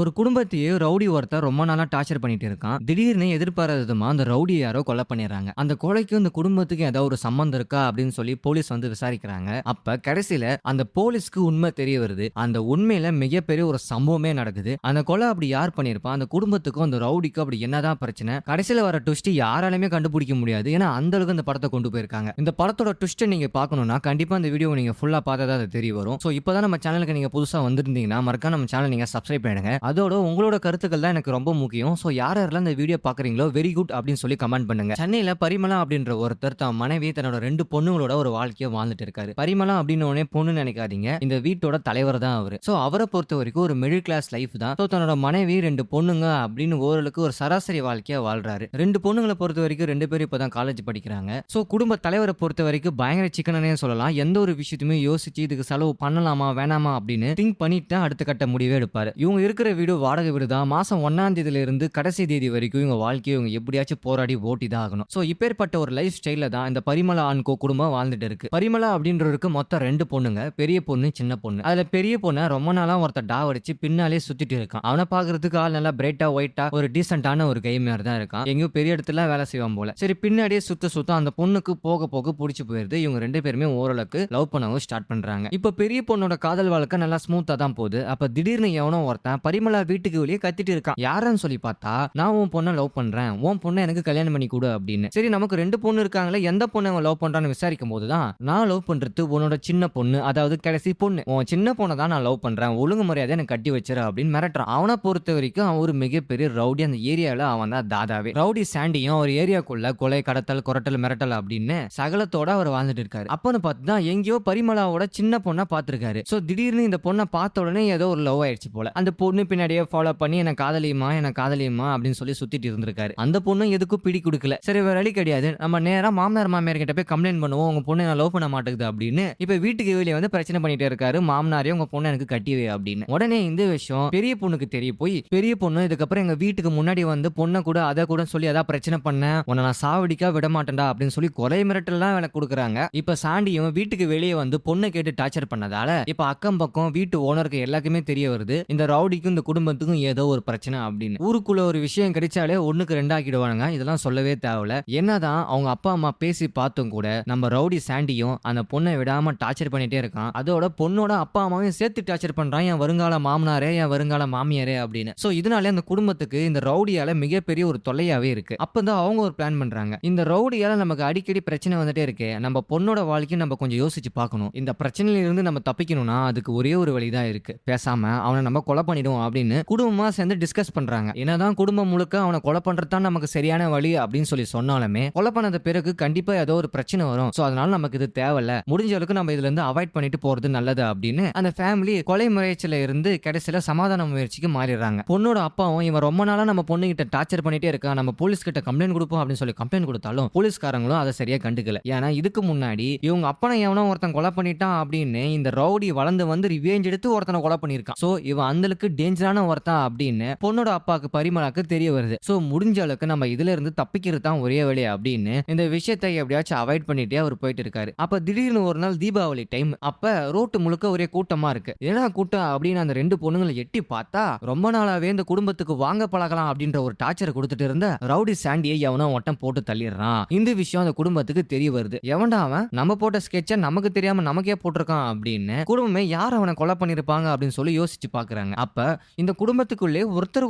ஒரு குடும்பத்தையே ரவுடி ஒருத்தன் ரொம்ப நாளா டார்ச்சர் பண்ணிட்டு இருக்கான். திடீர்னு எதிர்பாராத விதமா அந்த ரவுடிய யாரோ கொலை பண்ணிடுறாங்க. அந்த கொலைக்கும் இந்த குடும்பத்துக்கும் ஏதாவது ஒரு சம்மந்தம் இருக்கா அப்படின்னு சொல்லி போலீஸ் வந்து விசாரிக்கிறாங்க. அப்ப கடைசியில அந்த போலீஸ்க்கு உண்மை தெரிய வருது. அந்த உண்மையில மிகப்பெரிய ஒரு சம்பவமே நடக்குது. அந்த கொலை அப்படி யார் பண்ணிருப்பா? அந்த குடும்பத்துக்கும் அந்த ரவுடிக்கும் அப்படி என்னதான் பிரச்சனை? கடைசியில வர ட்விஸ்ட் யாராலுமே கண்டுபிடிக்க முடியாது. ஏன்னா அந்த அளவுக்கு இந்த படத்தை கொண்டு போயிருக்காங்க. இந்த படத்தோட ட்விஸ்ட் நீங்க பார்க்கணும்னா கண்டிப்பா இந்த வீடியோ நீங்க ஃபுல்லா பார்த்தா தான் அது தெரிய வரும். சோ இப்பதான் நம்ம சேனலுக்கு நீங்க புதுசா வந்திருந்தீங்கன்னா மறக்காம நம்ம சேனல் நீங்க சப்ஸ்கிரைப் பண்ணிடுங்க. அதோட உங்களோட கருத்துக்கள் தான் எனக்கு ரொம்ப முக்கியம். ஸோ யாரெல்லாம் இந்த வீடியோ பார்க்குறீங்களோ வெரி குட் அப்படின்னு சொல்லி கமெண்ட் பண்ணுங்க. சென்னையில பரிமளா அப்படின்ற ஒருத்தர் தன் மனைவி தன்னோட 2 பொண்ணுங்களோட ஒரு வாழ்க்கையை வாழ்ந்துட்டு இருக்காரு. பரிமளா அப்படின்னு உடனே பொண்ணு நினைக்காதீங்க. இந்த வீட்டோட தலைவர் தான் அவரு. ஸோ அவரை பொறுத்த வரைக்கும் ஒரு மிடில் கிளாஸ் லைஃப் தான். ஸோ தன்னோட மனைவி 2 பொண்ணுங்க அப்படின்னு ஓரளவுக்கு ஒரு சராசரி வாழ்க்கையா வாழ்றாரு. 2 பொண்ணுங்களை பொறுத்த வரைக்கும் 2 பேரும் இப்பதான் காலேஜ் படிக்கிறாங்க. ஸோ குடும்ப தலைவரை பொறுத்த வரைக்கும் பயங்கர சிக்கனனே சொல்லலாம். எந்த ஒரு விஷயத்தையுமே யோசிச்சு இதுக்கு செலவு பண்ணலாமா வேணாமா அப்படின்னு திங்க் பண்ணிட்டு தான் அடுத்த கட்ட முடிவே எடுப்பாரு. இவங்க இருக்கிற வீடு வாடகை வீடு தான். மாசம் 1ஆம் தேதியில இருந்து கடைசி தேதி வரைக்கும் இவங்க வாழ்க்கையை இவங்க எப்படியாச்சும் போராடி ஓட்டி தான் ஆகணும். சோ இப்பேற்பட்ட ஒரு லைஃப் ஸ்டைல்ல தான் இந்த பரிமளா ஆன்கோ குடும்பம் வாழ்ந்துட்டு இருக்கு. பரிமளா அப்படின்றவருக்கு மொத்தம் 2 பொண்ணுங்க, பெரிய பொண்ணு சின்ன பொண்ணு. அதுல பெரிய பொண்ணை ரொம்ப நாளா ஒருத்தர் டாவடிச்சு பின்னாலே சுத்திட்டு இருக்கான். அவனை பாக்குறதுக்கு ஆள் நல்லா பிரைட்டா ஒயிட்டா ஒரு டீசென்டான ஒரு கை மாதிரி தான் இருக்கான். எங்கேயோ பெரிய இடத்துல வேலை செய்வான் போல. சரி பின்னாடியே சுத்த அந்த பொண்ணுக்கு போக போக பிடிச்சு போயிருது. இவங்க 2 பேருமே ஓரளவுக்கு லவ் பண்ணவும் ஸ்டார்ட் பண்றாங்க. இப்ப பெரிய பொண்ணோட காதல் வாழ்க்கை நல்லா ஸ்மூத்தா தான் போகுது. அப்ப திடீர்னு எவனோ ஒருத்தன் பரிமளா வீட்டுக்கு வெளியே கத்திட்டு இருக்கான். யாருன்னு சொல்லி பார்த்தா, நான் உன் பொண்ணை லவ் பண்றேன், உன் பொண்ணை எனக்கு கல்யாணம் பண்ணி கொடு அப்படின்னு. சரி நமக்கு 2 பொண்ணு இருக்காங்களே, எந்த பொண்ணை அவன் லவ் பண்றான்னு விசாரிக்கும் போதுதான், நான் லவ் பண்றது உன்னோட சின்ன பொண்ணு, அதாவது கடைசி பொண்ணு, உன் சின்ன பொண்ணை தான் நான் லவ் பண்றேன், ஒழுங்கு மரியாதை எனக்கு கட்டி வச்சிரு அப்படின்னு மிரட்டுறான். அவனை பொறுத்த வரைக்கும் அவன் ஒரு மிகப்பெரிய ரவுடி. அந்த ஏரியால அவன் தான் தாதாவே. ரவுடி சாண்டியும் ஒரு ஏரியாக்குள்ள கொலை கடத்தல் கொரட்டல் மிரட்டல் அப்படின்னு சகலத்தோட அவர் வாழ்ந்துட்டு இருக்காரு. அப்பன்னு பார்த்துதான் எங்கேயோ பரிமளாவோட சின்ன பொண்ணை பார்த்திருக்காரு. சோ திடீர்னு இந்த பொண்ணை பார்த்த உடனே ஏதோ ஒரு லவ் ஆயிடுச்சு போல. அந்த பொண்ணு பின்னாடியே ஃபாலோ பண்ணி எனக்கு காதலியுமா அப்படின்னு சொல்லி சுத்திட்டு இருந்திருக்காரு. அந்த பொண்ணு எதுக்கும் பிடி கொடுக்கல. சரி வேற வழி கிடையாது, நம்ம நேரா மாமனார் மாமியார் கிட்ட போய் கம்ப்ளைண்ட் பண்ணுவோம், உங்க பொண்ணு நான் லவ் பண்ண மாட்டேங்குது அப்படின்னு. இப்ப வீட்டுக்கு வெளியே வந்து பிரச்சனை பண்ணிட்டே இருக்காரு. மாமனாரே உங்க பொண்ணு எனக்கு கட்டிவே அப்படின்னு. உடனே இந்த விஷயம் பெரிய பொண்ணுக்கு தெரிய போய், பெரிய பொண்ணு இதுக்கப்புறம் எங்க வீட்டுக்கு முன்னாடி வந்து பொண்ணை கூட அதை கூட சொல்லி அதான் பிரச்சனை பண்ண, உன்னை நான் சாவடிக்கா விட மாட்டேன்டா அப்படின்னு சொல்லி கொலை மிரட்டல்லாம் வேலை கொடுக்குறாங்க. இப்ப சாண்டியும் வீட்டுக்கு வெளியே வந்து பொண்ணை கேட்டு டார்ச்சர் பண்ணதால இப்ப அக்கம் பக்கம் வீட்டு ஓனருக்கு எல்லாருக்குமே தெரிய வருது, இந்த ரவுடிக்கும் இந்த குடும்பத்துக்கும் ஏதோ ஒரு பிரச்சனை அப்படின்னு. ஊருக்குள்ள ஒரு விஷயம் கிடைச்சாலே ஒண்ணுக்கு 2 ஆக்கிடுவாங்க. இதெல்லாம் சொல்லவே தேவையில்ல. என்னதான் அவங்க அப்பா அம்மா பேசி பார்த்தும் கூட நம்ம ரவுடி சாண்டியும் அந்த பொண்ணை விடாம டார்ச்சர் பண்ணிட்டே இருக்கான். அதோட பொண்ணோட அப்பா அம்மாவையும் சேர்த்து டார்ச்சர் பண்றான், என் வருங்கால மாமனாரே என் வருங்கால மாமியாரே அப்படின்னு. சோ இதனால அந்த குடும்பத்துக்கு இந்த ரவுடியால மிகப்பெரிய ஒரு தொல்லையாவே இருக்கு. அப்பதான் அவங்க ஒரு பிளான் பண்றாங்க, இந்த ரவுடியால நமக்கு அடிக்கடி பிரச்சனை வந்துட்டே இருக்கு, நம்ம பொண்ணோட வாழ்க்கையை நம்ம கொஞ்சம் யோசிச்சு பார்க்கணும். இந்த பிரச்சனையில இருந்து நம்ம தப்பிக்கணும்னா அதுக்கு ஒரே ஒரு வழிதான் இருக்கு, பேசாம அவனை நம்ம கொலை பண்ணிடுவோம் அப்படின்னு குடும்பமா சேர்ந்து டிஸ்கஸ் பண்றாங்க. என்னதான் குடும்பம் முழுக்க அவனை கொலை பண்றதுதான் நமக்கு சரியான வழி அப்படின்னு சொல்லி சொன்னாலுமே, கொலை பண்ணத பிறகு கண்டிப்பா ஏதோ ஒரு பிரச்சனை வரும். சோ அதனால நமக்கு இது தேவையில்ல, முடிஞ்ச அளவுக்கு நம்ம இதுல இருந்து அவாய்ட் பண்ணிட்டு போறது நல்லது அப்படின்னு அந்த ஃபேமிலி கொலை முயற்சியில இருந்து கடைசியில சமாதான முயற்சிக்கு மாறிடுறாங்க. பொண்ணோட அப்பாவும் இவன் ரொம்ப நாளா நம்ம பொண்ணு கிட்ட டார்ச்சர் பண்ணிட்டே இருக்கான், நம்ம போலீஸ் கிட்ட கம்ப்ளைண்ட் கொடுப்போம் அப்படின்னு சொல்லி கம்ப்ளைண்ட் கொடுத்தாலும் போலீஸ்காரங்களும் அதை சரியா கண்டுக்கல. ஏன்னா இதுக்கு முன்னாடி இவங்க அப்பனை எவனோ ஒருத்தன் கொலை பண்ணிட்டான் அப்படின்னு இந்த ரவுடி வளர்ந்து வந்து ரிவேஞ்ச் எடுத்து ஒருத்தனை கொலை பண்ணிருக்கான். சோ இவன் அந்தளுக்கு டேஞ்சரான ஒருத்தன் அப்படின்னு பொண்ணோட அப்பாக்கு பரிமளாக்கு தெரிய வருது. சோ முடிஞ்ச அளவுக்கு நம்ம இதுல இருந்து தப்பிக்கிறது தான் ஒரே வழி அப்படின்னு இந்த விஷயத்தை எப்படியாச்சும் அவாய்ட் பண்ணிட்டே அவர் போயிட்டு இருக்காரு. அப்ப திடீர்னு ஒரு நாள் தீபாவளி டைம். அப்ப ரோட்டு முழுக்க ஒரே கூட்டமா இருக்கு. ஏன்னா கூட்டம் அப்படின்னு அந்த 2 பொண்ணுங்களை எட்டி பார்த்தா, ரொம்ப நாளாவே இந்த குடும்பத்துக்கு வாங்க பழகலாம் அப்படின்ற ஒரு டார்ச்சர் கொடுத்துட்டு இருந்த ரவுடி சாண்டியை எவனோ ஒட்டம் போட்டு தள்ளிடுறான். இந்த விஷயம் அந்த குடும்பத்துக்கு தெரிய வருது. எவன்டா அவன், நம்ம போட்ட ஸ்கெட்சை நமக்கு தெரியாம நமக்கே போட்டிருக்கான் அப்படின்னு குடும்பமே யார் அவனை கொலை பண்ணிருப்பாங்க அப்படின்னு சொல்லி யோசிச்சு பாக்குறாங்க. அப்ப இந்த குடும்பத்துக்குள்ளே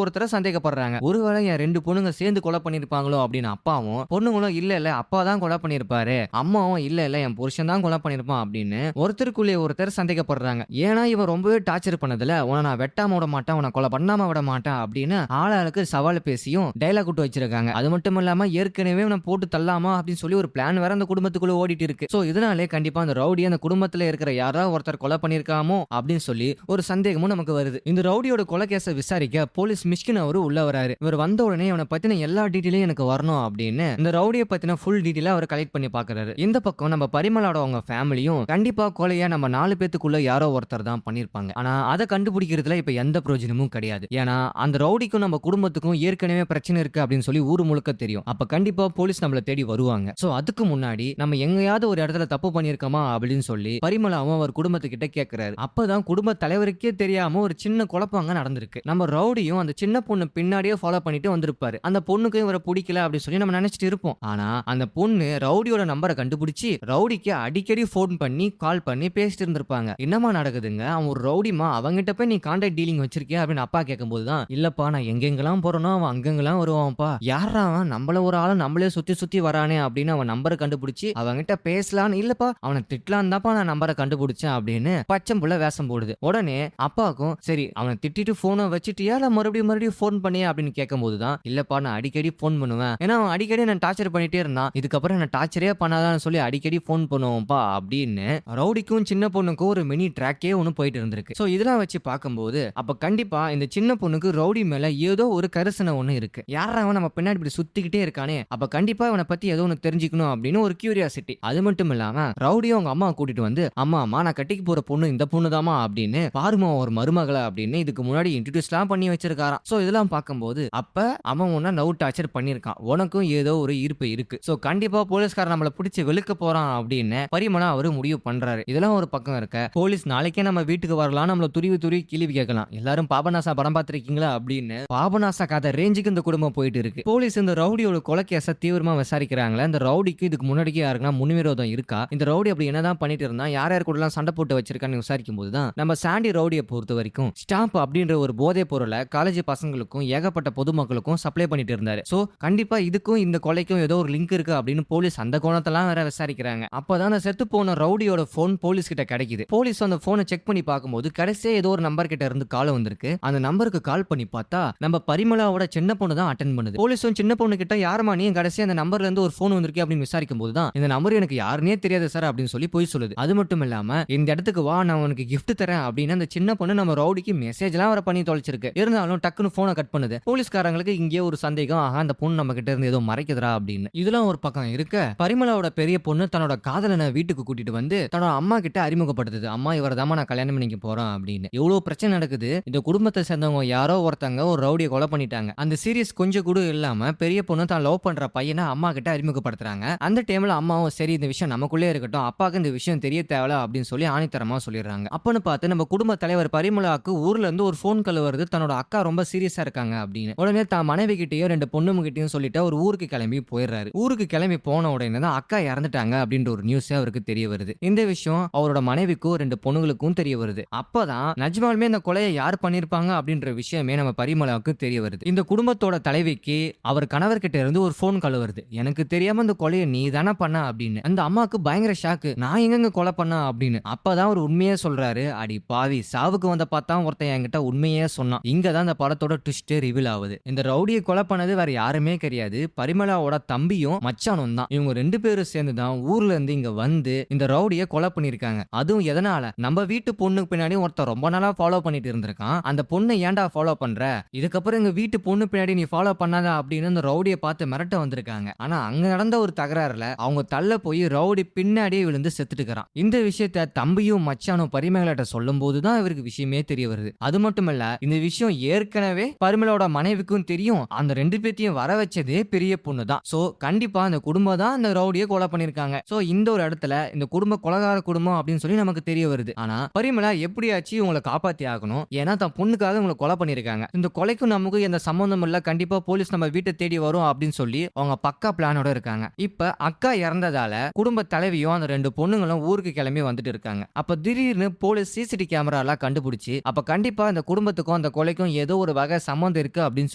ஒருத்தரை சந்தேகப்படுறாங்க, ஒருவேளை என் 2 பொண்ணுங்க சேர்ந்து கொலை பண்ணிருப்பாங்களோ அப்படின்னு. அப்பாவும் பொண்ணுங்களும் இல்ல அப்பா தான் கொலை பண்ணிருப்பாரு, அம்மாவும் இல்ல என் புருஷன் தான் கொலை பண்ணிருப்பான் அப்படின்னு ஒருத்தருக்குள்ளே ஒருத்தர் சந்தேகப்படுறாங்க. ஏன்னா இவன் ரொம்பவே டார்ச்சர் பண்ணதுல உன நான் வெட்டாம விட மாட்டேன், உன கொலை பண்ணாம விட மாட்டேன் அப்படின்னு ஆளாளுக்கு சவால் பேசியும் டைலாக் விட்டு வச்சிருக்காங்க. அது மட்டும் இல்லாம ஏற்கனவே உன போட்டு தள்ளாமா அப்படின்னு சொல்லி ஒரு பிளான் வேற அந்த குடும்பத்துக்குள்ள ஓடிட்டு இருக்கு. சோ இதனாலே கண்டிப்பா அந்த ரவுடி அந்த குடும்பத்துல இருக்கிற யாராவது ஒருத்தர் கொலை பண்ணிருக்காமோ அப்படின்னு சொல்லி ஒரு சந்தேகமும் நமக்கு வருது. இந்த ரவுடியோட கொலை கேஸை விசாரிக்க போலீஸ் மிஷ்கின் அவரு உள்ள வராரு. இவர் வந்த உடனே இவனை பத்தின எல்லா டீட்டெயிலும் எனக்கு வரணும் அப்படின்னு இந்த ரவுடியை பத்தின ஃபுல் டீட்டெயிலா அவர் கலெக்ட் பண்ணி பாக்குறாரு. இந்த பக்கம் நம்ம பரிமளோட அவங்க ஃபேமிலியும் கண்டிப்பா கொலையா நம்ம 4 பேத்துக்குள்ள யாரோ ஒருத்தர் தான் பண்ணிருப்பாங்க. ஆனா அதை கண்டுபிடிக்கிறதுல இப்ப எந்த பிரயோஜனமும் கிடையாது. ஏன்னா அந்த ரவுடிக்கும் நம்ம குடும்பத்துக்கும் ஏற்கனவே பிரச்சனை இருக்கு அப்படின்னு சொல்லி ஊர் முழுக்க தெரியும். அப்ப கண்டிப்பா போலீஸ் நம்மள தேடி வருவாங்க. சோ அதுக்கு முன்னாடி நம்ம எங்கயாவது ஒரு இடத்துல தப்பு பண்ணிருக்கோமா அப்படின்னு சொல்லி பரிமளாவும் அவர் குடும்பத்துக்கிட்ட கேட்கிறாரு. அப்பதான் குடும்ப தலைவருக்கே தெரியாம ஒரு சின்ன குழப்பங்க அங்க நடந்திருக்கு. நம்ம ரவுடியும் அந்த சின்ன பொண்ணு பின்னாடியே ஃபாலோ பண்ணிட்டு வந்திருப்பாரு. அந்த பொண்ணுக்கு இவர புடிக்கல அப்படின்னு சொல்லி நம்ம நினைச்சிட்டு இருப்போம். ஆனா அந்த பொண்ணு ரவுடியோட நம்பரை கண்டுபிடிச்சு ரவுடிக்கு அடிக்கடி ஃபோன் பண்ணி கால் பண்ணி பேசிட்டு இருந்திருப்பாங்க. என்னமா நடக்குதுங்க, அவன் ஒரு ரவுடிமா, அவங்கிட்ட போய் நீ கான்டாக்ட் டீலிங் வச்சிருக்கியா அப்படின்னு அப்பா கேட்கும்போது தான், இல்லப்பா நான் எங்கெங்கெல்லாம் போறேனோ அவன் அங்கெங்கெல்லாம் வருவான்ப்பா, யாரா அவன், நம்மள ஒரு ஆளை நம்மளே சுத்தி சுத்தி வரானே அப்படின்னு அவன் நம்பரை கண்டுபிடிச்சு அவங்கிட்ட பேசலான்னு, இல்லப்பா அவனை திட்டலான்னு தான்ப்பா நான் நம்பரை கண்டுபிடிச்சேன் அப்படின்னு பச்சம் புள்ள வேஷம் போடுது. உடனே அப்பாவுக்கும் சரி அவனை திட்டிட்டு போனை வச்சுட்டியா இல்ல மறுபடியும் ஃபோன் பண்ணியா அப்படின்னு கேட்கும்போது தான், இல்லப்பா நான் அடிக்கடி ஃபோன் பண்ணுவேன், ஏன்னா அவன் அடிக்கடி நான் டார்ச்சர் பண்ணிட்டே இருந்தான், இதுக்கப்புறம் என்ன டார்ச்சரே பண்ணாதான்னு சொல்லி அடிக்கடி ஃபோன் பண்ணுவோம்ப்பா அப்படின்னு ரவுடிக்கும் சின்ன பொண்ணுக்கும் ஒரு மினி ட்ராக்கே ஒன்று போயிட்டு இருந்திருக்கு. ஸோ இதெல்லாம் வச்சு பார்க்கும்போது அப்ப கண்டிப்பா இந்த சின்ன பொண்ணுக்கு ரவுடி மேல ஏதோ ஒரு கரிசனை ஒன்று இருக்கு. யாரா அவன் நம்ம பின்னாடி இப்படி சுத்திக்கிட்டே இருக்கானே, அப்ப கண்டிப்பா இவனை பத்தி ஏதோ ஒன்று தெரிஞ்சுக்கணும் அப்படின்னு ஒரு கியூரியாசிட்டி. அது மட்டும் இல்லாம ரவுடியும் அவங்க அம்மா கூட்டிட்டு வந்து, அம்மா நான் கட்டிக்கு போற பொண்ணு இந்த பொண்ணு தாமா அப்படின்னு, பாருமா ஒரு மருமகளை அப்படின்னு இதுக்கு முன்னாடி இன்ட்ரோடியூஸ்லாம் பண்ணி வச்சிருக்காராம். ஸோ இதெல்லாம் பார்க்கும்போது அப்ப அவன் உன்ன லவ் டார்ச்சர் பண்ணியிருக்கான், உனக்கும் ஏதோ ஒரு ஈர்ப்பு இருக்கு, ஸோ கண்டிப்பா போலீஸ்காரன் நம்மளை பிடிச்சி வெளுக்க போறான் அப்படின்னு பரிமளா அவரு முடிவு பண்றாரு. இதெல்லாம் ஒரு பக்கம் இருக்க, போலீஸ் நாளைக்கே நம்ம வீட்டுக்கு வரலாம், நம்மள துருவி கிழிவி கேட்கலாம், எல்லாரும் பாபநாசா படம் பார்த்திருக்கீங்களா அப்படின்னு பாபநாசா கதை ரேஞ்சுக்கு இந்த குடும்பம் போயிட்டு இருக்கு. போலீஸ் இந்த ரவுடியோட கொலை கேஸை தீவிரமா விசாரிக்கிறாங்களே, இந்த ரவுடிக்கு இதுக்கு முன்னாடிக்கு யாருக்குன்னா முன்விரோதம் இருக்கா, இந்த ரவுடி அப்படி என்னதான் பண்ணிட்டு இருந்தா, யார் யார் கூட சண்டை போட்டு வச்சிருக்கான்னு விசாரிக்கும் போது தான் நம்ம சாண்டி ரவுடியை பொறுத்த வரைக்கும் ஸ்டாம்ப் அப்படின்ற ஒரு போதை பொருளை காலேஜ் பசங்களுக்கும் ஏகப்பட்ட பொதுமக்களுக்கும் சப்ளை பண்ணிட்டு இருந்தாரு. சோ கண்டிப்பா இதுக்கும் இந்த கொலைக்கும் ஏதோ ஒரு லிங்க் இருக்கு அப்படின்னு போலீஸ் அந்த கோணத்தெல்லாம் வேற விசாரிக்கிறாங்க. அப்பதான் அந்த செத்து போன ரவுடியோட போன் போலீஸ் கிட்ட கிடைக்குது. போலீஸ் அந்த போனை செக் பண்ணி பார்க்கும்போது கடைசியா ஏதோ ஒரு நம்பர் கிட்ட இருந்து கால் வந்திருக்கு. அந்த நம்பருக்கு கால் பண்ணி பார்த்தா நம்ம பரிமளாவோட சின்ன பொண்ணு தான் அட்டென்ட் பண்ணுது. போலீஸும் சின்ன பொண்ணு கிட்ட யாரமா நீ, கடைசியா அந்த நம்பர்ல இருந்து ஒரு போன் வந்திருக்கு அப்படின்னு விசாரிக்கும் போது தான், இந்த நம்பர் எனக்கு யாருன்னே தெரியாது சார் அப்படின்னு சொல்லி போய் சொல்லுது. அது மட்டும் இல்லாம இந்த இடத்துக்கு வா நான் உனக்கு கிஃப்ட் தரேன் அப்படின்னு அந்த சின்ன பொண்ணு நம்ம ரவுடிக்கு மெசேஜ் எல்லாம் வர பண்ணி தொலைச்சிருக்கு. இருந்தாலும் டக்குன்னு போனை கட் பண்ணுது. போலீஸ்காரங்களுக்கு இங்கே ஒரு சந்தேகம், ஆஹா அந்த பொண்ணு நம்ம கிட்ட இருந்து ஏதோ மறைக்குதுரா அப்படின்னு. இதெல்லாம் ஒரு பக்கம் இருக்க, பரிமளாவோட பெரிய பொண்ணு தன்னோட காதலனை வீட்டுக்கு கூட்டிட்டு வந்து தன்னோட அம்மா கிட்ட அறிமுகப்படுத்துது. அம்மா இவரை தான் நான் கல்யாணம் பண்ணிக்க போறேன் அப்படின்னு. எவ்வளவு பிரச்சனை நடக்குது, இந்த குடும்பத்தை சேர்ந்தவங்க யாரோ ஒருத்தங்க ஒரு ரவுடியை கொலை பண்ணிட்டாங்க. அந்த சீரியஸ் கொஞ்சம் கூட இல்லாம பெரிய பொண்ணு தான் லவ் பண்ற பையனை அம்மா கிட்ட அறிமுகப்படுத்துறாங்க. அந்த டைம்ல அம்மாவும் சரி இந்த விஷயம் நமக்குள்ளே இருக்கட்டும், அப்பாவுக்கு இந்த விஷயம் தெரிய தேவையில்ல அப்படின்னு சொல்லி ஆணித்தரமா சொல்லிடுறாங்க. அப்பன்னு பார்த்து நம்ம குடும்ப தலைவர் பரிமளாவுக்கு ஊர்ல இருந்து ஒரு போன் கால் வருது, தன்னோட அக்கா ரொம்ப சீரியஸா இருக்காங்க அப்படின்னு. உடனே தான் மனைவி கிட்டயும் ரெண்டு பொண்ணுங்க கிட்டயும் சொல்லிட்டு ஒரு ஊருக்கு கிளம்பி போயிடுறாரு. ஊருக்கு கிளம்பி போன உடனே தான் அக்கா இறந்துட்டாங்க அப்படின்ற ஒரு நியூஸ் அவருக்கு தெரிய வருது. இந்த விஷயம் அவரோட மனைவிக்கும் ரெண்டு பொண்ணுங்களுக்கும் தெரிய வருது. அப்பதான் நிஜமாலுமே இந்த கொலையை யார் பண்ணிருப்பாங்க அப்படின்ற விஷயமே நம்ம பரிமளாவுக்கு தெரிய வருது. இந்த குடும்பத்தோட தலைவிக்கு அவர் கணவர்கிட்ட இருந்து ஒரு போன் கால் வருது, எனக்கு தெரியாம இந்த கொலையை நீ தானே பண்ண அப்படின்னு. அந்த அம்மாக்கு பயங்கர ஷாக்கு, நான் எங்க கொலை பண்ண அப்படின்னு. அப்பதான் ஒரு உண்மையே சொல்றாரு, அடி பாவி சாவுக்கு வந்த பார்த்தா ஒருத்தன் என்கிட்ட உண்மையே சொன்னான். இங்கதான் இந்த படத்தோட ட்விஸ்ட் ரிவீல் ஆகுது. இந்த ரவுடியை கொலை பண்ணது வேற யாருமே கிடையாது, பரிமளாவோட தம்பியும் மச்சானும் தான். இவங்க ரெண்டு பேரும் சேர்ந்து தான் ஊர்ல இருந்து இங்க வந்து இந்த ரவுடியை கொலை பண்ணிருக்காங்க. அதுவும் எதனால, நம்ம வீட்டு பொண்ணுக்கு பின்னாடி ஒருத்தர் ரொம்ப நாளா ஃபாலோ பண்ணிட்டு இருந்திருக்கான், அந்த பொண்ணை ஏன்டா ஃபாலோ பண்ற, இதுக்கப்புறம் எங்க வீட்டு பொண்ணு பின்னாடி நீ ஃபாலோ பண்ணாத அப்படின்னு இந்த ரவுடியை பார்த்து மிரட்ட வந்திருக்காங்க. ஆனா அங்க நடந்த ஒரு தகராறுல அவங்க தள்ள போய் ரவுடி பின்னாடியே விழுந்து செத்துட்டுக்கிறான். இந்த விஷயத்த தம்பியும் மச்சானும் பரிமளாட்ட சொல்லும் போதுதான் இவருக்கு விஷயமே தெரிய வருது. அது மட்டுமல்ல, இந்த விஷயம் ஏற்கனவே பரிமளோட மனைவிக்கும் தெரியும், அந்த ரெண்டு பேத்தையும் வர வச்சதே பெரிய பொண்ணு தான். சோ கண்டிப்பா அந்த குடும்பம் தான் அந்த ரவுடியை கொலை பண்ணிருக்காங்க. சோ இந்த ஒரு இடத்துல இந்த குடும்ப கொலகார குடும்பம் அப்படின்னு சொல்லி நமக்கு தெரிய வருது. ஆனா பரிமளா எப்படியாச்சு இவங்களை காப்பாத்தி ஆகணும், ஏன்னா தன் பொண்ணுக்காக இவங்களை கொலை பண்ணிருக்காங்க, இந்த கொலைக்கும் நமக்கு எந்த சம்பந்தம் இல்ல, கண்டிப்பா போலீஸ் நம்ம வீட்டை தேடி வரும் அப்படின்னு சொல்லி அவங்க பக்கா பிளானோட இருக்காங்க. இப்ப அக்கா இறந்ததால குடும்ப தலைவியும் அந்த ரெண்டு பொண்ணுங்களும் ஊருக்கு கிளம்பி வந்துட்டு இருக்காங்க. அப்ப திடீர்னு போலீஸ் சிசிடிவி கேமரா எல்லாம் கண்டுபிடிச்சு அப்ப கண்டிப்பா அந்த குடும்பத்துக்கும் அந்த கொலைக்கும் ஏதோ ஒரு வகை சம்பந்தம் இருக்கு அப்படின்னு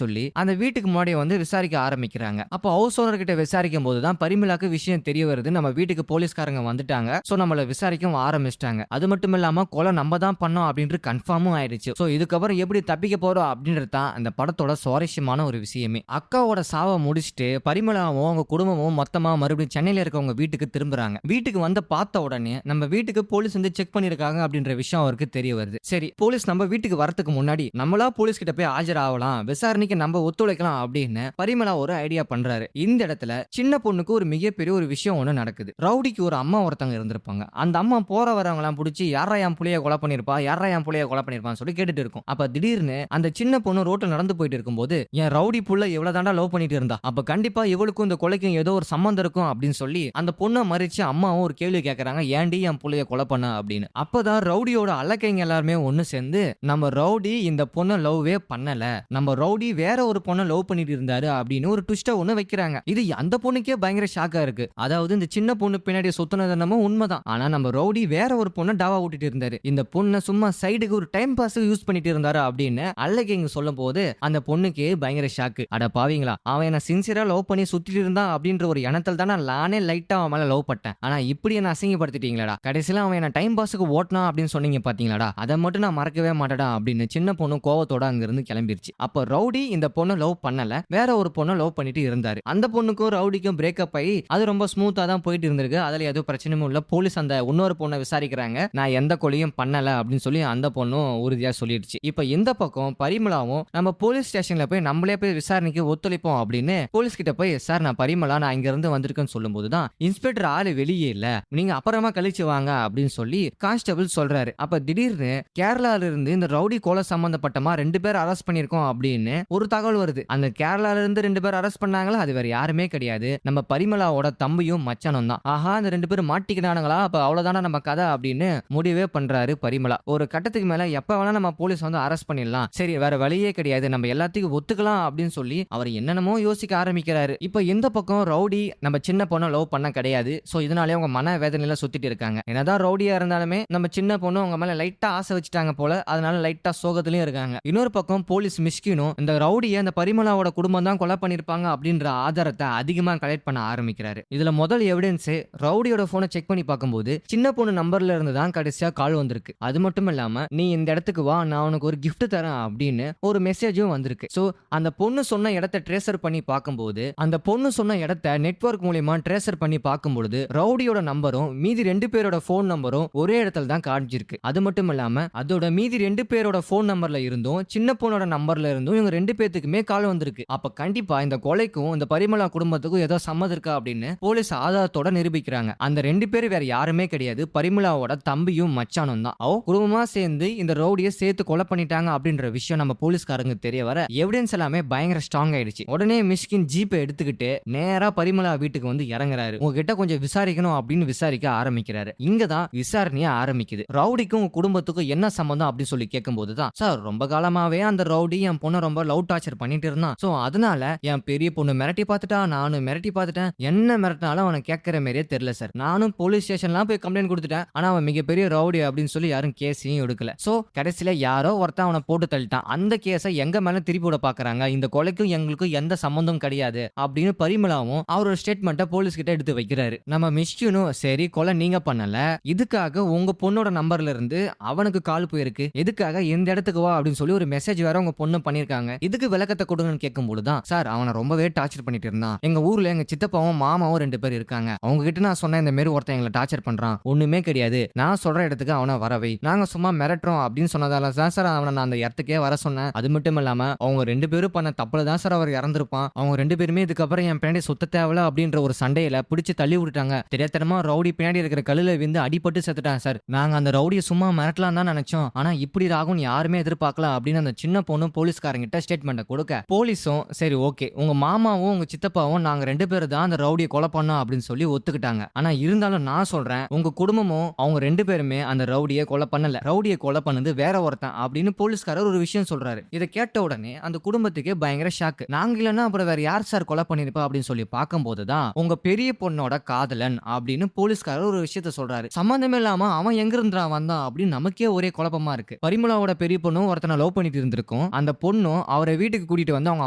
சொல்லி அந்த வீட்டுக்கு முன்னாடி வந்து விசாரிக்க ஆரம்பிக்கிறாங்க. அப்ப ஹவுஸ் ஓனர் கிட்ட விசாரிக்கும் போதுதான் பரிமளாக்கு விஷயம் தெரிய வருது, நம்ம வீட்டுக்கு போலீஸ்காரங்க வந்துட்டாங்க, சோ நம்மள விசாரிக்க ஆரம்பிச்சிட்டாங்க. அது மட்டும் இல்லாம கொலை நம்ம தான் பண்ணோம் அப்படின்ட்டு கன்ஃபார்மும் ஆயிடுச்சு. சோ இதுக்கப்புறம் எப்படி தப்பிக்க போறோம் அப்படின்றது தான் அந்த படத்தோட சுவாரஸ்யமான ஒரு விஷயமே. அக்காவோட சாவை முடிச்சுட்டு பரிமளாவும் அவங்க குடும்பமும் மொத்தமா மறுபடியும் சென்னையில இருக்கவங்க வீட்டுக்கு திரும்புறாங்க. வீட்டுக்கு வந்து பார்த்த உடனே நம்ம வீட்டுக்கு போலீஸ் வந்து செக் பண்ணிருக்காங்க அப்படின்ற விஷயம் அவருக்கு தெரிய வருது. சரி, போலீஸ் நம்ம வீட்டுக்கு வரதுக்கு முன்னாடி நம்மளா போலீஸ் கிட்ட போய் ஆஜராகலாம், விசாரணைக்கு நம்ம ஒத்துழைக்கலாம் அப்படின்னு பரிமளா ஒரு ஐடியா பண்றாரு. இந்த இடத்துல சின்ன பொண்ணுக்கு ஒரு மிகப்பெரிய ஒரு விஷயம் ஒண்ணு நடக்குது. ரவுடிக்கு ஒரு அம்மா ஒருத்தங்க இருந்திருப்பாங்க. அந்த அம்மா போற வரவங்க எல்லாம் பிடிச்சி யாரா என் புள்ளைய கொலை பண்ணிருப்பா, யாரா என் புள்ளைய கொலை பண்ணிருப்பான்னு சொல்லி கேட்டுட்டு இருக்கும். அப்ப திடீர்னு அந்த சின்ன பொண்ணு ரோட்ல நடந்து போயிட்டு இருக்கும்போது, என் ரவுடி புள்ள எவ்வளவு தாண்டா லவ் பண்ணிட்டு இருந்தா, அப்ப கண்டிப்பா இவளுக்கும் இந்த கொலைக்கும் ஏதோ ஒரு சம்பந்தம் இருக்கும் அப்படின்னு சொல்லி அந்த பொண்ணை மறிச்சு அம்மாவும் ஒரு கேள்வி கேட்கறாங்க, ஏன்டி என் புள்ளைய கொலை பண்ண அப்படின்னு. அப்பதான் ரவுடியோட அலக்கைங்க எல்லாருமே ஒண்ணு சேர்ந்து நம்ம ரவுடி இந்த பொண்ண லவ்வே பண்ணல, நம்ம ரவுடி வேற ஒரு பொண்ண லவ் பண்ணிட்டு இருந்தாரு அப்படின்னு ஒரு ட்விஸ்ட ஒண்ணு வைக்கிறாங்க. இது அந்த பொண்ணுக்கே பயங்கர ஷாக்கா இருக்கு. அதாவது இந்த சின்ன பொண்ணு பின்னாடி சுத்தினது என்னமோ உண்மைதான். ஆனா நம்ம ரவுடி வேற ஒரு பொண்ண டாவா விட்டுட்டு இருந்தாரு. இந்த பொண்ண சும்மா சைடுக்கு ஒரு டைம் பாஸ்க்கு யூஸ் பண்ணிட்டு இருந்தாரு அப்படின்னு அல்லகிங்க சொல்லும் போது அந்த பொண்ணுக்கே பயங்கர ஷாக்கு. அட பாவீங்களா, அவன் என்ன சின்சியரா லவ் பண்ணி சுத்திட்டு இருந்தான் அப்படின்ற ஒரு எண்ணத்தில் தானே நானே லைட்டா அவன் மேல லவ் பட்டேன். ஆனா இப்படி என்ன அசிங்கப்படுத்திட்டீங்களா, கடைசியில அவன் என்ன டைம் பாஸ்க்கு ஓட்டினா அப்படின்னு சொன்னீங்க பாத்தீங்களாடா, அதை மட்டும் நான் மறக்கவே மாட்டேடா அப்படின்னு சின்ன பொண்ணு கோவத்தோட அங்க இருந்து கிளம்பிருச்சு. அப்ப ரவுடி இந்த பொண்ணை லவ் பண்ணல, வேற ஒரு பொண்ணை லவ் பண்ணிட்டு இருந்தாரு. அந்த பொண்ணுக்கும் ரவுடிக்கும் பிரேக்கப் ஆகி அது ரொம்ப ஸ்மூத்தா தான் போயிட்டு இருந்திருக்கு. அதுல எதுவும் பிரச்சனையும் இல்ல. போலீஸ் அந்த இன்னொரு பொண்ணை விசாரிக்கிறாங்க. நான் எந்த கொலையும் பண்ணல அப்படின்னு சொல்லி அந்த பொண்ணும் உறுதியா சொல்லிடுச்சு. இப்ப இந்த பக்கம் பரிமளாவும் நம்ம போலீஸ் ஸ்டேஷன்ல போய் நம்மளே போய் விசாரணைக்கு ஒத்துழைப்போம் அப்படின்னு போலீஸ் கிட்ட போய், சார் நான் பரிமளா, நான் இங்க இருந்து வந்திருக்கேன்னு சொல்லும் போதுதான் இன்ஸ்பெக்டர் ஆளு வெளியே இல்ல, நீங்க அப்புறமா கழிச்சு வாங்க அப்படின்னு சொல்லி கான்ஸ்டபிள் சொல்றாரு. அப்ப திடீர்னு கேரளால இருந்து இந்த ரவுடி கொலை சம்பந்தப்பட்டமா 2 பேர் அரெஸ்ட் பண்ணிருக்கோம் அப்படின்னு ஒரு தகவல் வருது. அந்த கேரளால இருந்து 2 பேர் அரெஸ்ட் பண்ணாங்களா, அது வேற யாருமே கிடையாது, நம்ம பரிமளாவோட தம்பியும் மச்சானும் தான். ஆஹா, அந்த 2 பேரும் மாட்டிக்கிட்டானுங்களா, அப்ப அவ்வளவுதானா நம்ம கதை அப்படின்னு முடிவே பண்றாரு பரிமளா. ஒரு கட்டத்துக்கு மேல எப்ப வேணா நம்ம போலீஸ் வந்து அரெஸ்ட் பண்ணிடலாம், சரி வேற வழியே கிடையாது, நம்ம எல்லாத்தையும் ஒத்துக்கலாம் அப்படின்னு சொல்லி அவர் என்னென்னமோ யோசிக்க ஆரம்பிக்கிறாரு. இப்ப இந்த பக்கம் ரவுடி நம்ம சின்ன பொண்ணை லவ் பண்ண கிடையாது. சோ இதனாலே அவங்க மன வேதனையில சுத்திட்டு இருக்காங்க. என்னதான் ரவுடியா இருந்தாலுமே நம்ம சின்ன பொண்ணு அவங்க மேல லைட்டா ஆசை வச்சுட்டாங்க போல, அதனால லைட்டா சோகத்திலயும் இருக்காங்க. இன்னொரு பக்கம் போலீஸ் மிஷ்கினும் இந்த ரவுடியை இந்த பரிமளாவோட குடும்பம் தான் கொலை பண்ணிருப்பாங்க அப்படின்ற ஆதாரத்தை அதிகமா கலெக்ட் பண்ண ஆரம்பிக்கிறாரு. இதுல முதல் எவிடன்ஸ் ரவுடியோட போனை செக் பண்ணி பார்க்கும்போது சின்ன பொண்ணு நம்பர்ல இருந்து தான் கடைசியா கால் வந்திருக்கு. அது மட்டும் இல்லாம நீ இந்த இடத்துக்கு வா, நான் உனக்கு ஒரு கிஃப்ட் தரேன் அப்படின்னு ஒரு மெசேஜும் வந்திருக்கு. சோ அந்த பொண்ணு சொன்ன இடத்தை ட்ரேசர் பண்ணி பார்க்கும்போது அந்த பொண்ணு சொன்ன இடத்தை நெட்வொர்க் மூலமா ட்ரேசர் பண்ணி பார்க்கும்போது ரவுடியோட நம்பரும் மீதி 2 பேரோட போன் நம்பரும் ஒரே இடத்துல தான் காட்சிருக்கு. அது மட்டும் இல்லாம அதோட மீதி 2 பேரோட போன் நம்பர்ல இருந்தும் சின்ன பொண்ணோட நம்பர்ல இருந்தும் இவங்க 2 பேத்துக்குமே கால் வந்திருக்கு. அப்ப கண்டிப்பா இந்த கொலைக்கும் இந்த பரிமளா குடும்பத்துக்கும் ஏதோ சம்மதம் இருக்கா அப்படின்னு போலீஸ் ஆதாரத்தோட நிரூபிக்கிறாங்க. அந்த 2 பேர் வேற யாருமே கிடையாது, பரிமளாவோட தம்பியும் மச்சானும் தான். குடும்பமா சேர்ந்து இந்த ரவுடியை சேர்த்து கொலை பண்ணிட்டாங்க அப்படின்ற விஷயம் நம்ம போலீஸ்காரங்க தெரிய வர எவிடன்ஸ் எல்லாமே பயங்கர ஸ்ட்ராங் ஆயிடுச்சு. உடனே மிஷ்கின் ஜீப்பை எடுத்துக்கிட்டு நேரா பரிமளா வீட்டுக்கு வந்து இறங்குறாரு. உங்ககிட்ட கொஞ்சம் விசாரிக்கணும் அப்படின்னு விசாரிக்க ஆரம்பிக்கிறாரு. இங்கதான் விசாரணையா ஆரம்பிக்குது. ரவுடிக்கும் உங்க குடும்பத்துக்கும் என்ன சம்பந்தம் அப்படின்னு சொல்லி கேட்கும் போதுதான், சார் ரொம்ப காலமாவே அந்த ரவுடி என் பொண்ணை ரொம்ப லவ் டார்ச்சர் பண்ணிட்டு இருந்தான். சோ அதனால என் பெரிய பொண்ணு மிரட்டி பார்த்துட்டா, நானும் மிரட்டி பார்த்துட்டேன், என்ன மிரட்டினாலும் அவனை கேட்கிற மாதிரியே தெரியல சார். நானும் போலீஸ் ஸ்டேஷன்லாம் போய் கம்ப்ளைண்ட் கொடுத்துட்டேன், ஆனா அவன் மிகப்பெரிய ரவுடி அப்படின்னு சொல்லி யாரும் கேஸையும் எடுக்கல. சோ கடைசியில யாரோ ஒருத்தன் அவனை போட்டு தள்ளிட்டான். அந்த கேஸை எங்க மேல திருப்பி விட பாக்குறாங்க, இந்த கொலைக்கும் எங்களுக்கும் எந்த சம்பந்தம் கிடையாது அப்படின்னு பரிமளாவும் அவரோட ஸ்டேட்மெண்ட்டை போலீஸ் கிட்ட எடுத்து வைக்கிறாரு. நம்ம மிஷ்கினும் சரி கொலை நீங்க பண்ணல, இதுக்காக உங்க பொண்ணோட நம்பர்ல இருந்து அவனுக்கு கால் போயிருக்கு, எதுக்காக இந்த இடத்துக்கு வா அப்படின்னு சொல்லி ஒரு மெசேஜ் வேற உங்க பொண்ணு பண்ணிருக்காங்க, இதுக்கு விளக்கத்தை கொடுங்கன்னு கேட்கும் போதுதான், சார் அவனை ரொம்பவே டார்ச்சர் பண்ணிட்டு இருந்தான், எங்க ஊர்ல எங்க சித்தப்பாவும் மாமாவும் 2 பேர் இருக்காங்க, அவங்க கிட்ட நான் சொன்ன இந்த மாரி ஒருத்தன் எங்களை டார்ச்சர் பண்றான், ஒண்ணுமே கிடையாது, நான் சொல்ற இடத்துக்கு அவனை வரவை, நாங்க சும்மா மிரட்டுறோம் அப்படின்னு சொன்னதால தான் சார் அவனை நான் அந்த இடத்துக்கே வர சொன்னேன். அது மட்டும் இல்லாம அவங்க 2 பேரும் பண்ண தப்புல தான் சார் அவர் இறந்திருப்பான், அவங்க 2 பேருமே இதுக்கப்புறம் என் பின்னாடி சுத்த தேவையில்ல அப்படின்ற ஒரு சண்டையில பிடிச்சு தள்ளி விட்டுட்டாங்க, தெரியாதனமா ரவுடி பின்னாடி இருக்கிற கல்லுல விந்து அடிபட்டு செத்துட்டான் சார், நாங்க அந்த ரவுடியை சும்மா மிரட்டலாம் தான் நினைச்சோம், ஆனா இப்படி ஆகும் யாருமே எதிர்பார்க்கல அப்படின்னு அந்த சின்ன பொண்ணு போலீஸ்காரங்கிட்ட ஸ்டேட்மெண்ட் கொடுக்க, போலீஸும் சரி ஓகே உங்க மாமாவும் உங்க சித்தப்பாவும் நாங்க 2 பேரும் தான் அந்த ரவுடியை கொலை பண்ணோம் அப்படின்னு சொல்லி ஒத்துக்கிட்டாங்க. ஆனா இருந்தாலும் நான் சொல்றேன், உங்க குடும்பமும் அவங்க 2 பேருமே அந்த ரவுடியை கொலை பண்ணல, ரவுடியை கொலை பண்ணது வேற ஒருத்தன் அப்படின்னு போலீஸ்காரர் ஒரு விஷயம் சொல்றாரு. இதை கேட்ட உடனே அந்த குடும்பத்துக்கே பயங்கர ஷாக்கு. நாங்க இல்லைன்னா அப்புறம் வேற யார் சார் கொலை பண்ணிருப்பா அப்படின்னு சொல்லி பார்க்கும் போதுதான் உங்க பெரிய பொண்ணோட காதலன் அப்படின்னு போலீஸ்காரர் ஒரு விஷயத்த சொல்றாரு. சம்பந்தமே இல்லாம அவன் எங்க இருந்தா வந்தான் அப்படின்னு நமக்கே ஒரே குழப்பமா இருக்கு. பரிமளாவோட பெரிய பொண்ணும் ஒருத்தனை லவ் பண்ணிட்டு இருந்திருக்கும், அந்த பொண்ணும் அவரை வீட்டுக்கு கூட்டிட்டு வந்து அவங்க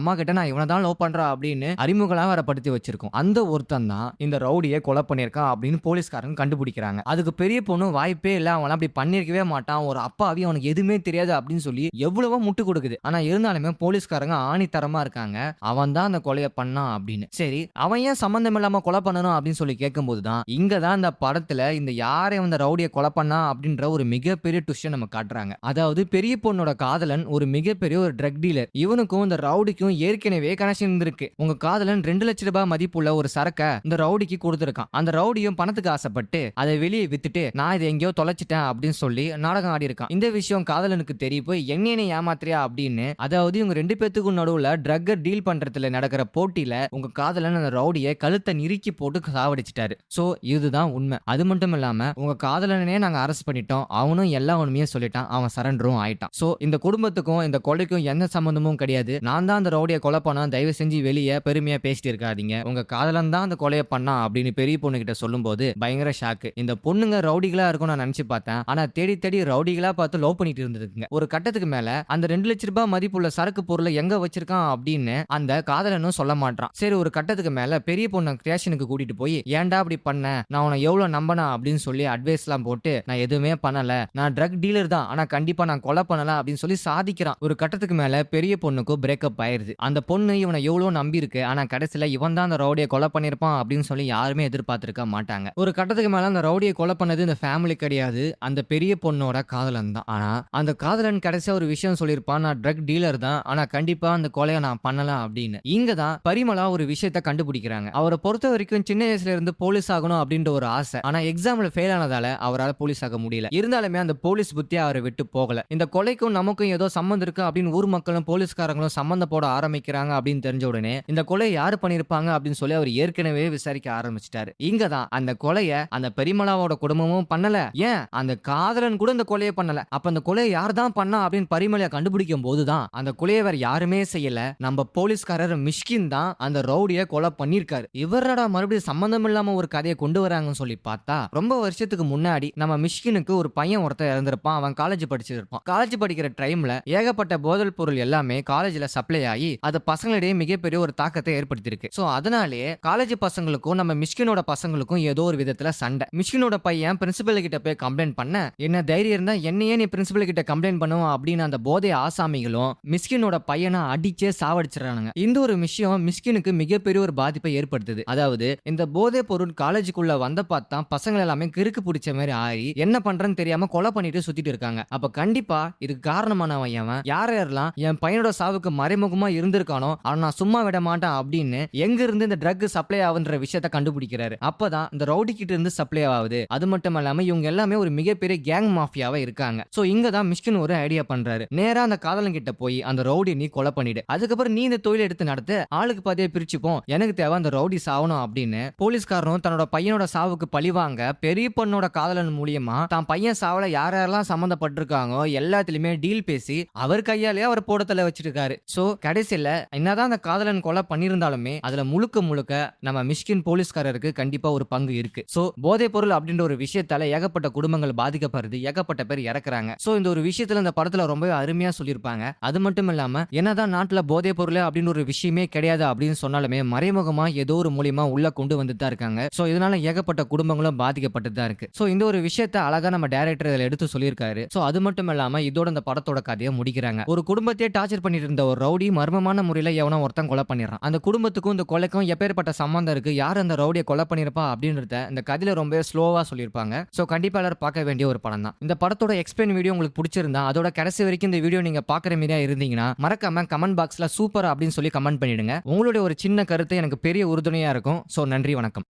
அம்மா கிட்ட நான் இவனை தான் லவ் பண்றா அப்படின்னு அறிமுகலா வர படுத்தி வச்சிருக்கோம். அந்த ஒருத்தன் தான் இந்த ரவுடியை கொலை பண்ணிருக்கான் அப்படின்னு போலீஸ்காரங்க கண்டுபிடிக்கிறாங்க. அதுக்கு பெரிய பொண்ணு வாய்ப்பே இல்ல, அவன் அப்படி பண்ணிருக்கவே மாட்டான், ஒரு அப்பாவி, அவனுக்கு எதுவுமே தெரியாது அப்படின்னு சொல்லி எவ்வளவோ முட்டு கொடுக்குது. ஆனா இருந்தாலுமே போலீஸ்காரங்க ஆணித்தரமா இருக்காங்க, அவன் தான் அந்த கொலையை பண்ணான் அப்படின்னு. சரி அவன் ஏன் சம்பந்தம் இல்லாம கொலை பண்ணணும் அப்படின்னு சொல்லி கேட்கும் போதுதான் இங்கதான் இந்த படத்துல இந்த யாரை அந்த ரவுடியை கொலை பண்ணா அப்படின்ற ஒரு மிகப்பெரிய ட்விஸ்ட் நம்ம காட்டுறாங்க. அதாவது பெரிய பொண்ணோட காதலன் ஒரு மிகப்பெரிய ஒரு ட்ரக் டீலர், இவனுக்கும் இந்த ரவுடிக்கும் ஏற்கனவே கனெக்ஷன் இருந்திருக்கு. உங்க காதலன் 2 லட்சம் ரூபாய் மதிப்புள்ள ஒரு சரக்க இந்த ரவுடிக்கு கொடுத்திருக்கான். அந்த ரவுடியும் பணத்துக்கு ஆசைப்பட்டு அதை வெளியே வித்துட்டு நான் இதை எங்கேயோ தொலைச்சிட்டேன் அப்படின்னு சொல்லி நாடகம் ஆடி இருக்கான். இந்த விஷயம் காதலனுக்கு தெரிய போய் என்னைய ஏமாத்திரியா அப்படின்னு, அதாவது இவங்க 2 பேத்துக்கும் நடுவுல ட்ரக் டீல் பண்றதுல நடக்கிற போட்டியில உங்க காதலன் அந்த ரவுடியை கழுத்தை நிறுக்கி போட்டு சாவடிச்சிட்டாரு. சோ இதுதான் உண்மை. அது மட்டும் இல்லாம உங்க காதலனே நாங்க அரெஸ்ட் பண்ணிட்டோம், அவனும் எல்லா உண்மையும் சொல்லிட்டான், அவன் சரண்டரும் ஆயிட்டான். சோ இந்த குடும்பத்துக்கும் இந்த கொலைக்கும் எந்த சம்பந்தமும் கிடையாது. நான் தான் அந்த ரவுடிய கொலை பண்ணா, தயவு செஞ்சு வெளிய பெருமையா பேசிட்டு இருக்காதீங்க. உங்க காதலன் தான் அந்த கொலைய பண்ணான் அப்படின்னு பெரிய பொண்ணு கிட்ட சொல்லும்போது பயங்கர ஷாக்கு. இந்த பொண்ணுங்க ரவுடிகளா இருக்கும் நான் நினைச்சு பார்த்தேன். ஆனா தேடி தேடி ரவுடிகளா பார்த்து லவ் பண்ணிட்டு இருந்திருக்குங்க. ஒரு கட்டத்துக்கு மேல அந்த 2 லட்சம் ரூபாய் மதிப்புள்ள சரக்கு பொருளை எங்க வச்சிருக்கான் அப்படின்னு அந்த காதலனும் சொல்ல மாட்டான். சரி, ஒரு கட்டத்துக்கு மேல பெரிய பொண்ணு ஸ்டேஷனுக்கு கூட்டிட்டு போய் ஏன்டா அப்படி பண்ண, நான் உன்னை எவ்வளவு நம்பனா அப்படின்னு சொல்லி அட்வைஸ் எல்லாம் போட்டு நான் எதுவுமே பண்ணல, நான் ட்ரக் டீலர் தான், ஆனா கண்டிப்பா நான் கொலை பண்ணல அப்படின்னு சொல்லி சாதிக்கிறான். ஒரு கட்டத்துக்கு மேல பெரிய பொண்ணுக்கும் பிரேக்கப் ஆயிருது. அந்த பொண்ணு இவனை எவ்வளவு நம்பி இருக்கு, ஆனா கடைசியில இவன் தான் அந்த ரவுடியை கொலை பண்ணிருப்பான் அப்படின்னு சொல்லி யாருமே எதிர்பார்த்திருக்க மாட்டாங்க. ஒரு கட்டத்துக்கு மேல அந்த ரவுடியை கொலை பண்ணது இந்த ஃபேமிலி கிடையாது, அந்த பெரிய பொண்ணோட காதலன் தான். ஆனா அந்த காதலன் கடைசியா ஒரு விஷயம் சொல்லியிருப்பான், நான் ட்ரக் டீலர் தான், ஆனா கண்டிப்பா அந்த கொலையை நான் பண்ணல அப்படின்னு. இங்க தான் பரிமளா ஒரு விஷயத்தை கண்டுபிடிக்கிறாங்க. அவரை பொறுத்த வரைக்கும் சின்ன வயசுல இருந்து போலீஸ் ஆகணும் அப்படின்ற ஒரு ஆசை. ஆனா எக்ஸாம்ல ஃபெயில் ஆனதால அவரால் போலீஸ் ஆக முடியல. இருந்தாலுமே அந்த போலீஸ் புத்தி அவரை விட்டு போகல. இந்த கொலைக்கும் நமக்கும் ஏதோ சம்பந்தம் இருக்கு அப்படின்னு ஊர் மக்களும் போலீஸ்காரங்களும் சம்பந்தம் போட ஆரம்பிக்கிறாங்க அப்படின்னு தெரிஞ்ச உடனே இந்த கொலை யாரு பண்ணிருப்பாங்க அப்படின்னு சொல்லி அவர் ஏற்கனவே விசாரிக்க ஆரம்பிச்சிட்டாரு. இங்க தான் அந்த கொலையை அந்த பரிமளாவோட குடும்பமும் பண்ணல, ஏன் அந்த காதலன் கூட இந்த கொலையை பண்ணல. அப்ப அந்த கொலையை யார் தான் பண்ணா அப்படின்னு பரிமளா கண்டுபிடிக்கும் போதுதான் அந்த கொலையை வேற யாருமே செய்யல, நம்ம போலீஸ்காரர் மிஷ்கின் தான் அந்த ரவுடியை கொலை பண்ணிருக்காரு. இவரடா மறுபடியும் சம்பந்தம் இல்லாம ஒரு கதையை கொண்டு வராங்கன்னு சொல்லி பார்த்தா, ரொம்ப வருஷத்துக்கு முன்னாடி நம்ம மிஷ்கினுக்கு ஒரு பையன் ஒருத்தர் இறந்திருப்பான். அவன் காலேஜ் படிச்சிருப்பான். காலேஜ் படிக்கிற டைம்ல ஏகப்பட்ட போதைப் பொருள் எல்லாமே காலேஜ்ல சப்ளை ஆகி அது பசங்களிடையே மிகப்பெரிய ஒரு தாக்கத்தை ஏற்படுத்தியிருக்கு. சோ அதனாலே காலேஜ் பசங்களுக்கும் நம்ம மிஷ்கினோட பசங்களுக்கும் ஏதோ ஒரு விதத்துல சண்டை. மிஷ்கினோட பையன் பிரின்சிபல் கிட்ட போய் கம்ப்ளைண்ட் பண்ண, என்ன தைரியம் இருந்தா என்னையே நீ பிரின்சிபல் கிட்ட கம்ப்ளைண்ட் பண்ணுவோம் அப்படின்னு அந்த போதை ஆசாமிகளும் மிஷ்கினோட பையனை அடிச்சே சாவடிச்சிடறானுங்க. இந்த ஒரு விஷயம் மிஷ்கினுக்கு மிகப்பெரிய ஒரு பாதிப்பை ஏற்படுத்துது. அதாவது இந்த போதை பொருள் காலேஜுக்குள்ள வந்த பார்த்தா பசங்க எல்லாமே கிறுக்கு பிடிச்ச மாதிரி ஆகி என்ன பண்றேன்னு தெரியாம கொலை பண்ணிட்டு சுத்திட்டு இருக்காங்க. அப்ப கண்டிப்பா இதுக்கு காரணமானவன் யார் யாரெல்லாம் என் பையனோட சாவுக்கு மறைமுகமா இருந்திருக்கானோ அவன் நான் சும்மா விட மாட்டான் அப்படின்னு எங்க இருந்து இந்த ட்ரக் சப்ளை ஆகுன்ற விஷயத்தை கண்டுபிடிக்கிறாரு. அப்பதான் இந்த ரவுடி கிட்ட இருந்து சப்ளை ஆகுது. அது மட்டும் இல்லாம இவங்க எல்லாமே ஒரு மிகப்பெரிய கேங் மாஃபியாவா இருக்காங்க. சோ இங்க தான் மிஷ்கின் ஒரு ஐடியா பண்றாரு. நேரா அந்த காதலன் கிட்ட போய் அந்த ரவுடி நீ கொலை பண்ணிடு, அதுக்கப்புறம் நீ இந்த தொழில் எடுத்து நடத்து, ஆளுக்கு பாதியா பிரிச்சுப்போம், எனக்கு தேவை அந்த ரவுடி சாவணும் அப்படின்னு போலீஸ்காரனும் தன்னோட பையனோட சாவுக்கு பழிவாங்க பெரிய பொண்ணோட காதலன் மூலியமா தான் பையன் சாவல யாரெல்லாம் சம்பந்தப்பட்டிருக்காங்களோ எல்லாத்திலுமே டீல் பேசி அவர் கையாலே அவர் போடத்துல வச்சிருக்காரு. சோ கடைசியில என்னதான் அந்த காதலன் கொலை பண்ணிருந்தாலுமே அதுல முழுக்க முழுக்க நம்ம மிஷ்கின் போலீஸ்காரருக்கு கண்டிப்பா ஒரு பங்கு இருக்கு. சோ போதை பொருள் அப்படின்ற ஒரு விஷயத்தால ஏகப்பட்ட குடும்பங்கள் பாதிக்கப்படுது, ஏகப்பட்ட பேர் இறக்குறாங்க. சோ இந்த ஒரு விஷயத்துல இந்த படத்துல ரொம்ப அருமையா சொல்லியிருப்பாங்க. அது மட்டும் இல்லாம என்னதான் நாட்டுல போதை பொருள் அப்படின்னு ஒரு விஷயமே கிடையாது அப்படின்னு சொன்னாலுமே மறைமுகமா ஏதோ ஒரு மூலியமா உள்ள கொண்டு வந்துட்டு தான் இருக்காங்க. சோ இதனால ஏகப்பட்ட குடும்பங்களும் பாதிக்கப்பட்டு தான் இருக்கு. சோ இந்த ஒரு விஷயத்தை அழகா நம்ம டைரக்டர் இதுல எடுத்து சொல்லியிருக்காரு. சோ அது மட்டும் இல்லாம இதோட இந்த படத்தோட கதையை முடிக்கிறாங்க. ஒரு குடும்பத்தையே டார்ச்சர் பண்ணிட்டு இருந்த ஒரு ரவுடி மர்மமான முறையில எவனோ ஒருத்தன் கொலை பண்ணிடுறான். அந்த குடும்பத்துக்கும் இந்த கொலைக்கும் எப்பேற்பட்ட சம்பந்தம் இருக்கு, யார் அந்த ரவுடியை கொலை பண்ணிருப்பா அப்படின்றத இந்த கதையில ரொம்ப ஸ்லோவா சொல்லியிருப்பாங்க. சோ கண்டிப்பா எல்லாரும் பார்க்க வேண்டிய ஒரு படம் தான். இந்த படத்தோட எக்ஸ்பிளைன் வீடியோ உங்களுக்கு பிடிச்சிருந்தா அதோட கடைசி வரைக்கும் இந்த வீடியோ நீங்க பாக்குற மாதிரியா இருந்தீங்கன்னா மறக்காம கமெண்ட் பாக்ஸ்ல சூப்பர் அப்படின்னு சொல்லி கமெண்ட் பண்ணிடுங்க. உங்களுடைய ஒரு சின்ன கருத்து எனக்கு பெரிய உறுதுணையா இருக்கும். சோ நன்றி, வணக்கம்.